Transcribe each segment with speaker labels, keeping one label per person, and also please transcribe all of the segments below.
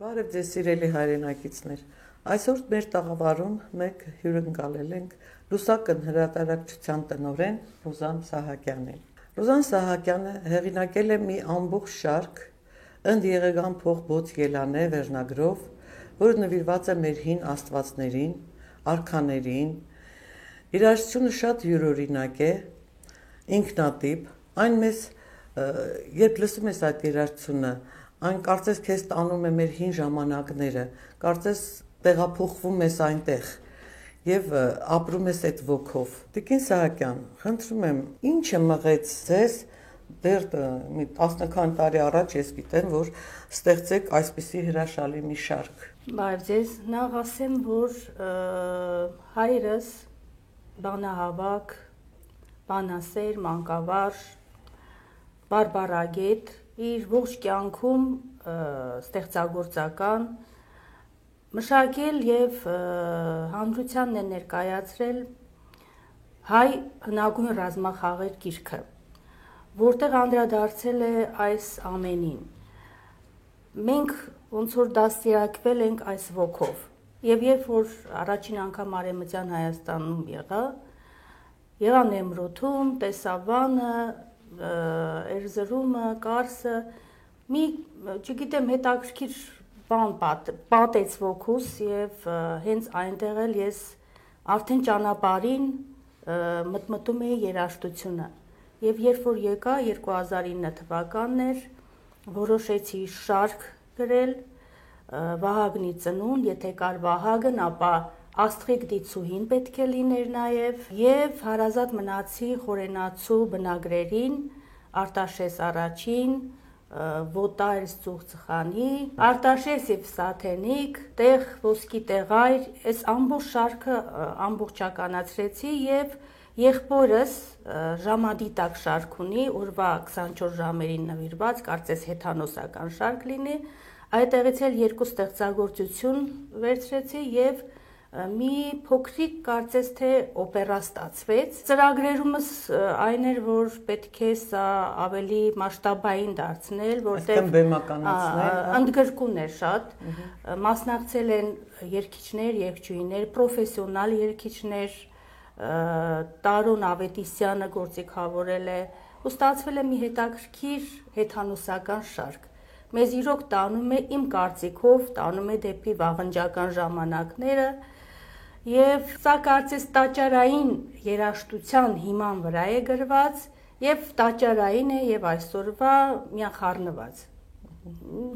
Speaker 1: Բարև ձեզ սիրելի հայրենակիցներ, այսօր մեր տաղավարում մեկ հյուրընկալել ենք Լուսակն հրատարակչության տնօրեն Ռուզան Սահակյանին։ Ռուզան Սահակյանը հեղինակել է մի ամբողջ շարք «Ընդեղեգան փողբոց ելանե» վերնագրով, որը նվիրված է մեր հին աստվածներին, արքաներին։ Երաժշտությունը շատ յուրօրինակ է, ինքնատիպ, այն մեզ, երբ լսում ես այդ երաժշտությունը, այն կարծես քեզ տանում է մեր հին ժամանակները, կարծես տեղափոխվում ես այնտեղ եւ ապրում ես այդ ոգով։ Տիկին Սահակյան, խնդրում եմ, ի՞նչը մղեց ձեզ դեռ մի 10 քանի տարի առաջ ես գիտեմ, որ ստեղծեք այսպիսի հրաշալի մի շարք։
Speaker 2: Բարև ձեզ, նախ ասեմ, որ հայրս բանահավաք, բանասեր, մանկավարժ, բարբառագետ, իր ողջ կյանքում ստեղծագործական մշակել եւ հանրությանն է ներկայացրել հայ հնագույն ռազմախաղեր գիրքը, որտեղ անդրադարձել է այս ամենին։ Մենք ոնց որ դաստիարակվել ենք այս ոգով եւ երբ որ առաջին անգամ Արևմտյան Հայաստանում եղա Նեմրութում, տեսա Վանը, Էրզրումը, Կարսը, մի, չգիտեմ, հետաքրքիր բան պատեց ոգուս եւ հենց այնտեղ էլ ես արդեն ճանապարհին մտմտում էի երաժշտությունը։ Եվ երբ որ եկա 2009 թվականն էր, որոշեցի շարք գրել Վահագնի ծնունդ, եթե կար Վահագն, ապա Աստղիկ Դիցուհին պետք է լիներ նաև, եւ հարազատ մնացի Խորենացու բնագրերին, Արտաշես առաջին, Ոտայր Ծուխցխանի, Արտաշես եւ Սաթենիկ, Տեղ ոսկի տեղայր, այս ամբողջ շարքը ամբողջականացրեցի եւ եղբորս ժամադիտակ շարք ունի, օրվա 24 ժամերին նվիրված, կարծես հեթանոսական շարք լինի, այդտեղից էլ երկու ստեղծագործություն վերցրեցի եւ մի փոքրիկ կարծես թե օպերա ստացվեց։ Ծրագրերումս այն էր, որ պետք է սա ավելի մասշտաբային դարձնել, որտեղ ընդգրկուն էր շատ, մասնակցել են երգիչներ, երգչուհիներ, պրոֆեսիոնալ երգիչներ, Տարոն Ավետիսյանը գործիքավորել է, ու ստացվել է մի հետաքրքիր հեթանոսական շարք։ Մեզ իրոք տանում է, իմ կարծիքով, տանում է դեպի վաղնջական ժամանակները, եւ սա կարծես տաճարային երաժշտության հիման վրա է գրված եւ տաճարային է եւ այսօրվա միան խառնված։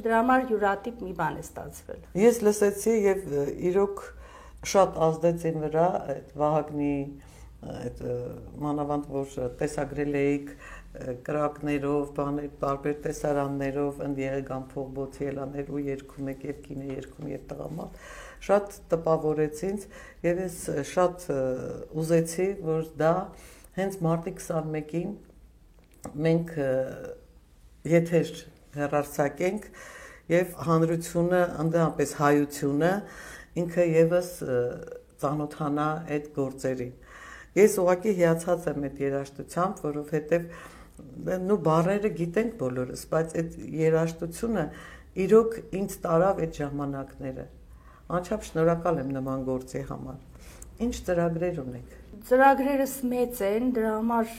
Speaker 2: Դրա համար յուրատիպ մի բան է ստացվել։
Speaker 1: Ես լսեցի եւ իրոք շատ ազդեց իմ վրա այդ Վահագնի այդ մանավանդ որ տեսագրել էիք կրակներով, տարբեր տեսարաններով, ընդեղեգան փողբոց ելաներու երգում եք եւ կինը երգում եւ տղամարդ, շատ տպավորեց ինձ եւ ես շատ ուզեցի, որ դա հենց մարտի 21-ին մենք եթեր հեռարձակենք եւ հանրությունը, ընդհանրապես հայությունը ինքը եւս ծանոթանա այդ գործերին։ Ես ուղղակի հիացած եմ այդ երաժշտությամբ, որովհետեւ նու բառերը գիտենք բոլորս, բայց այդ երաժշտությունը իրոք ինձ տարավ այդ ժամանակները։ Անչափ շնորհակալ եմ նման գործի համար։ Ինչ ծրագրեր ունեք։
Speaker 2: Ծրագրերս մեծ են, դրա համար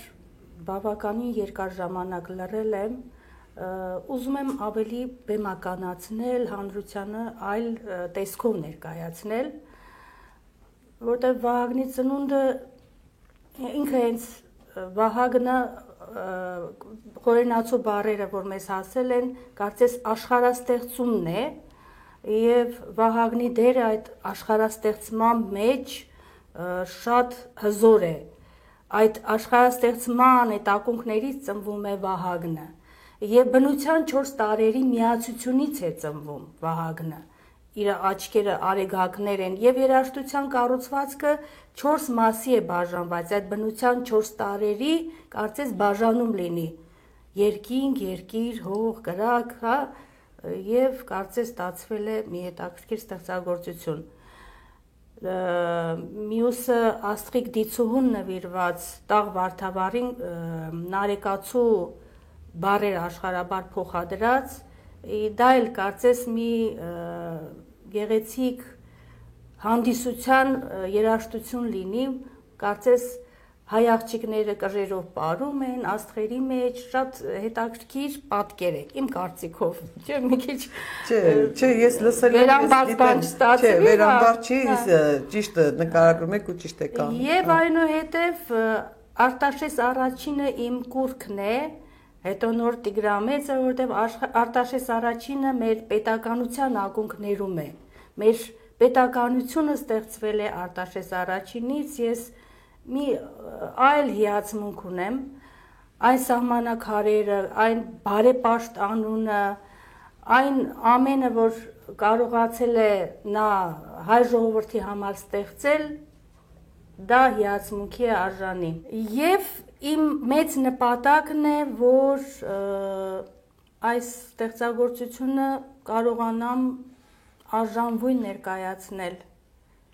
Speaker 2: բավականին երկար ժամանակ լռել եմ, ուզում եմ ավելի բեմականացնել, հանրությանը այլ տեսքով ներկայացնել, որտեղ Վահագնի ծնունդը ինքը հենց Վահագնը Խորենացու բառերը, որ մեզ հասել են, կարծես աշխարհաստեղծումն է, եւ Վահագնի դերը այդ աշխարհաստեղծման մեջ շատ հզոր է։ Այդ աշխարհաստեղծման այդ ակունքներից ծնվում է Վահագնը, եւ բնության 4 տարերի միացությունից է ծնվում Վահագնը։ Իր աչքերը արեգակներ են եւ երաժշտության կառուցվածքը 4 մասի է բաժանված, այդ բնության 4 տարերի կարծես բաժանում լինի երկինք, երկիր, հող, կրակ, հա, եւ կարծես ստացվել է մի հետաքրքիր ստեղծագործություն։ Մյուսը Աստղիկ Դիցուհուն նվիրված Տաղ Վարդավառին Նարեկացու բառեր աշխարհաբար փոխադրած, դա էլ կարծես մի գեղեցիկ հանդիսության երաժշտություն լինի, կարծես հայ աղջիկները կժերով պարում են աստղերի մեջ, շատ հետաքրքիր պատկեր է, իմ կարծիքով, չէ, մի քիչ
Speaker 1: Չէ, ես լսել եմ, վերամբար չի, ճիշտ նկարագրում եք ու ճիշտ եք անում։
Speaker 2: Եվ այնուհետև Արտաշես առաջինը իմ կուռքն է, հետո նոր Տիգրամեծը, որտեղ Արտաշես առաջինը մեր պետականության ակունքներում է։ Մեր պետականությունը ստեղծվել է Արտաշես առաջինից, ես մի այլ հիացմունք ունեմ, այն սահմանակարերը, այն բարեպաշտ անունը, այն ամենը, որ կարողացել է նա հայ ժողովրդի համար ստեղծել, դա հիացմունքի է արժանի։ Եվ իմ մեծ նպատակն է, որ այս ստեղծագործությունը կարողանամ արժանվույն ներկայացնել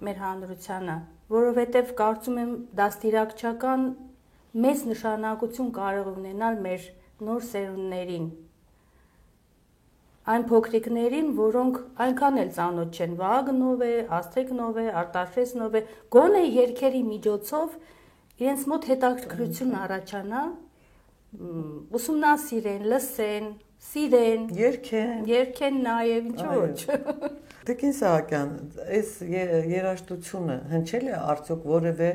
Speaker 2: մեր հանրությանը, որովհետև կարծում եմ դաստիարակչական մեծ նշանակություն կարող ունենալ մեր նոր սերունդներին, այն փոքրիկներին, որոնք այնքան էլ ծանոթ չեն Վահագնով է, Աստղիկնով է, Արտաշեսնով է, գոնե երգերի միջոցով իրենց մոտ հետաքրքրություն առաջանա, ուսումնասիրեն, լսեն, սիրեն, երգեն նաև, ինչու ոչ։
Speaker 1: Տիկին Սահակյան, այս երաժշտությունը հնչել է արդյոք որևէ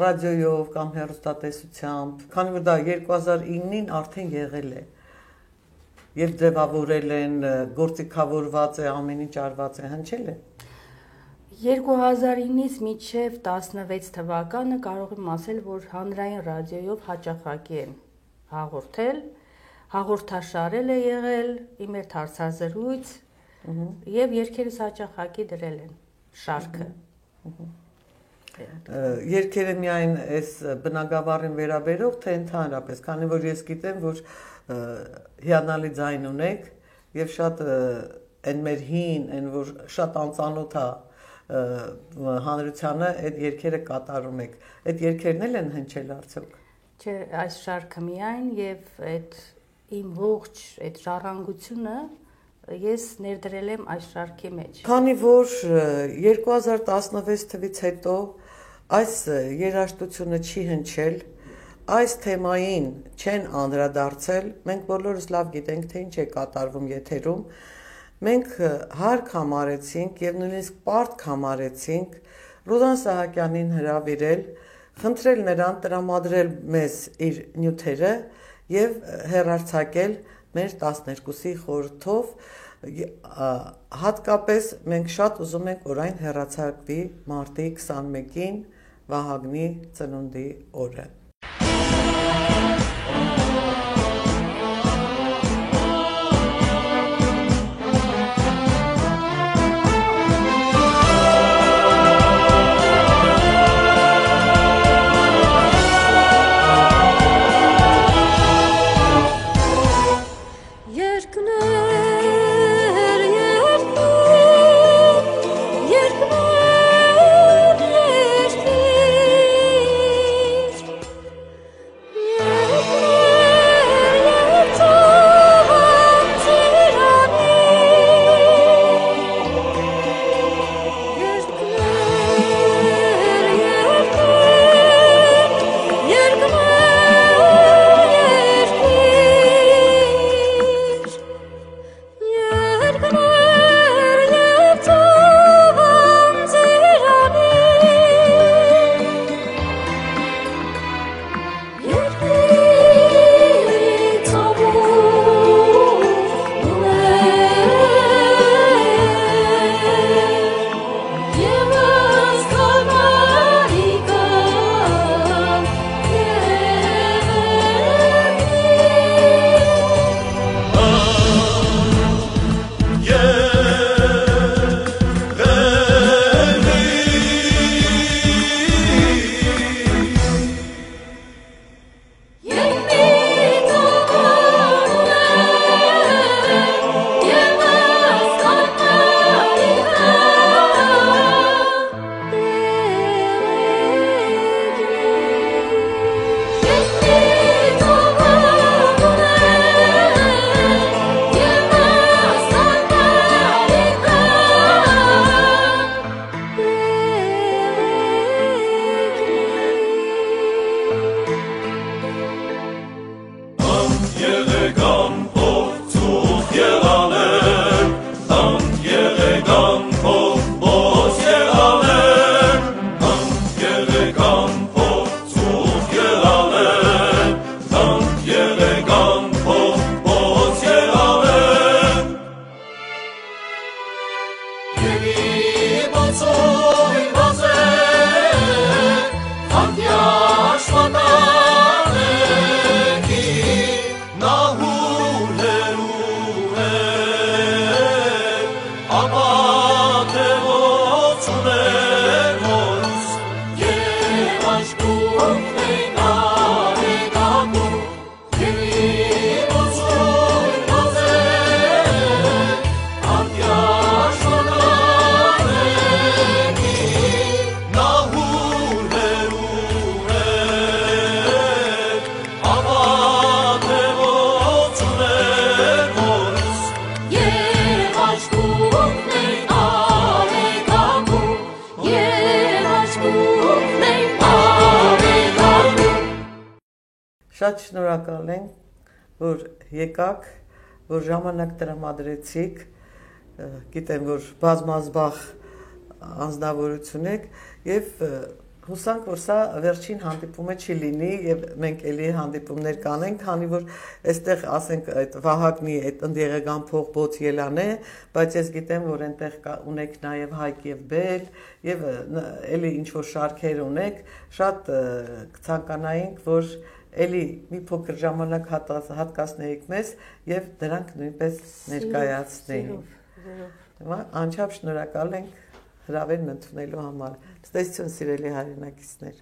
Speaker 1: ռադիոյով կամ հեռուստատեսությամբ, քանի որ դա 2009-ին արդեն եղել է։ Եվ ձևավորել են, գործիքավորված է, ամեն ինչ արված է, հնչել է։
Speaker 2: 2009-ից մինչև 16 թվականը կարող եմ ասել, որ հանրային ռադիոյով հաճախակի եմ հաղորդել, հաղորդաշարել է եղել, իմ հետ հարցազրույց եւ երգերս հաճախակի դրել են շարքը։
Speaker 1: Երգերը միայն այս բնագավառին վերաբերող, թե ընդհանրապես, քանի որ ես գիտեմ, որ հիանալի ձայն ունեք եւ շատ այն մեր հին, այն որ շատ անծանոթ է հանրությանը այդ երգերը կատարում եք։ Այդ երգերն էլ են հնչել արդյոք։
Speaker 2: Չէ, այս շարքը միայն եւ այդ իմ ողջ այդ ժառանգությունը ես ներդրել եմ այս շարքի մեջ։ Քանի
Speaker 1: որ 2016 թվականից հետո այս երաժշտությունը չի հնչել, այս թեմային չեն անդրադարձել, մենք բոլորս լավ գիտենք, թե ինչ է կատարվում եթերում, մենք հարկ համարեցինք եւ նույնիսկ պարտք համարեցինք Ռուդան Սահակյանին հրավիրել, խնդրել նրան տրամադրել մեզ իր նյութերը եւ հեռարձակել մեր 12-ի խորհրդով, հատկապես մենք շատ ուզում ենք, որ այն հեռարձակվի մարտի 21-ին Վահագնի ծնունդի օրը։ Շատ շնորհակալ ենք, որ եկաք, որ ժամանակ տրամադրեցիք, գիտեմ, որ բազմազբաղ անձնավորություն եք եւ հուսանք, որ սա վերջին հանդիպումը չի լինի եւ մենք էլի հանդիպումներ կանենք, քանի որ այստեղ ասենք այդ Վահագնի այդ ընդեղական փողոց ելան է, բայց ես գիտեմ, որ այնտեղ ունեք նաեւ Հայկ եւ Բել եւ էլի ինչ որ շարքեր ունեք, շատ կցանկանայինք, որ էլի մի փոքր ժամանակ հատկացնեիք մեզ եւ դրանք նույնպես ներկայացնեին։ Անչափ շնորհակալ ենք հրավերն ընդունելու համար։ Ցտեսություն սիրելի հայրենակիցներ։